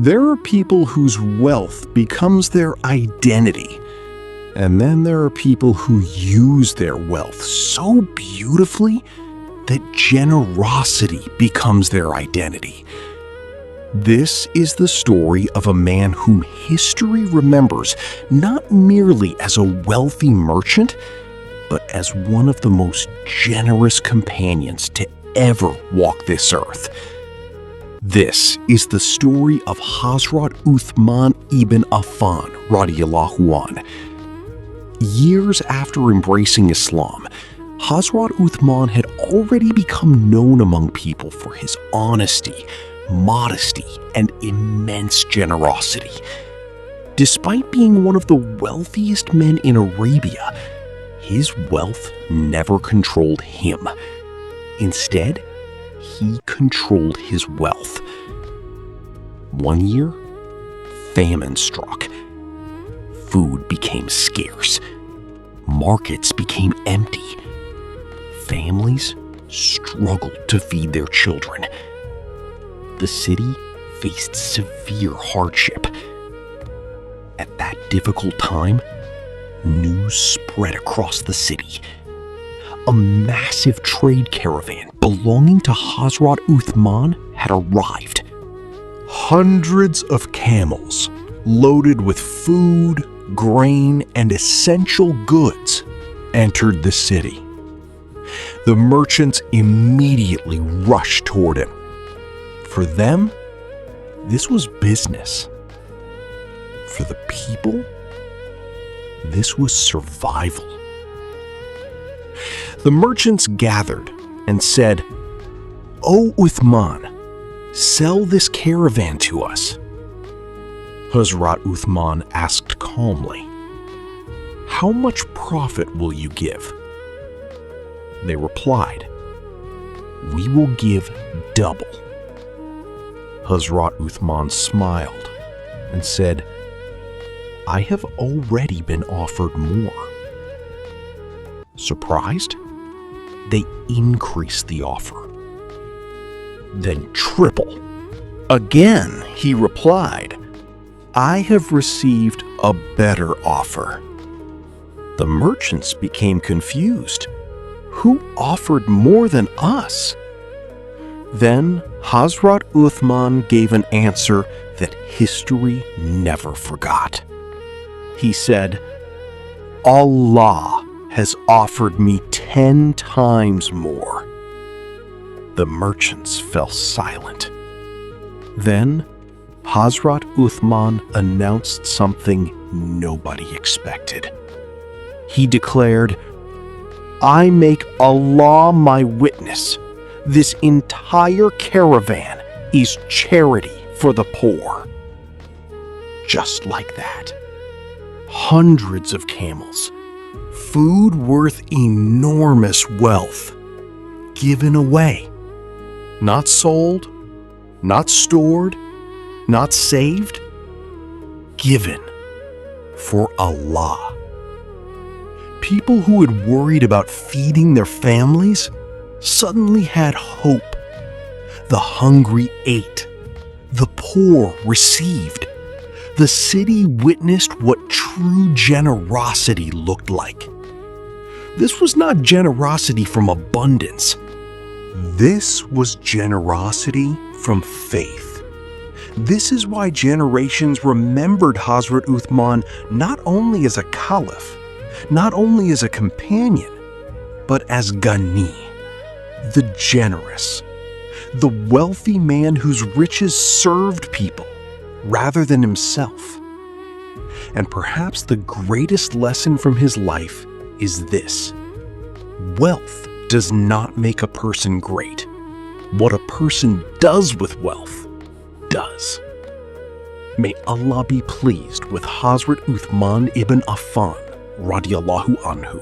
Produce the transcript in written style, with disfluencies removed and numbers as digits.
There are people whose wealth becomes their identity. And then there are people who use their wealth so beautifully that generosity becomes their identity. This is the story of a man whom history remembers not merely as a wealthy merchant, but as one of the most generous companions to ever walk this earth. This is the story of Hazrat Usman ibn Affan radiallahu anh. Years after embracing Islam, Hazrat Usman had already become known among people for his honesty, modesty, and immense generosity. Despite being one of the wealthiest men in Arabia, his wealth never controlled him. Instead, he controlled his wealth. One year, famine struck. Food became scarce. Markets became empty. Families struggled to feed their children. The city faced severe hardship. At that difficult time, news spread across the city. A massive trade caravan belonging to Hazrat Usman had arrived. Hundreds of camels loaded with food, grain, and essential goods entered the city. The merchants immediately rushed toward him. For them, this was business. For the people, this was survival. The merchants gathered and said, "O Uthman, sell this caravan to us." Hazrat Usman asked calmly, "How much profit will you give?" They replied, "We will give double." Hazrat Usman smiled and said, "I have already been offered more." Surprised, they increased the offer. Then triple. Again, he replied, "I have received a better offer." The merchants became confused. Who offered more than us? Then Hazrat Usman gave an answer that history never forgot. He said, "Allah has offered me 10 times more." The merchants fell silent. Then Hazrat Usman announced something nobody expected. He declared, "I make Allah my witness. This entire caravan is charity for the poor." Just like that, hundreds of camels, food worth enormous wealth, given away. Not sold, not stored, not saved, given for Allah. People who had worried about feeding their families suddenly had hope. The hungry ate. The poor received. The city witnessed what true generosity looked like. This was not generosity from abundance. This was generosity from faith. This is why generations remembered Hazrat Usman not only as a caliph, not only as a companion, but as Ghani, the generous, the wealthy man whose riches served people rather than himself. And perhaps the greatest lesson from his life is this: wealth does not make a person great. What a person does with wealth does. May Allah be pleased with Hazrat Usman ibn Affan radiallahu anhu.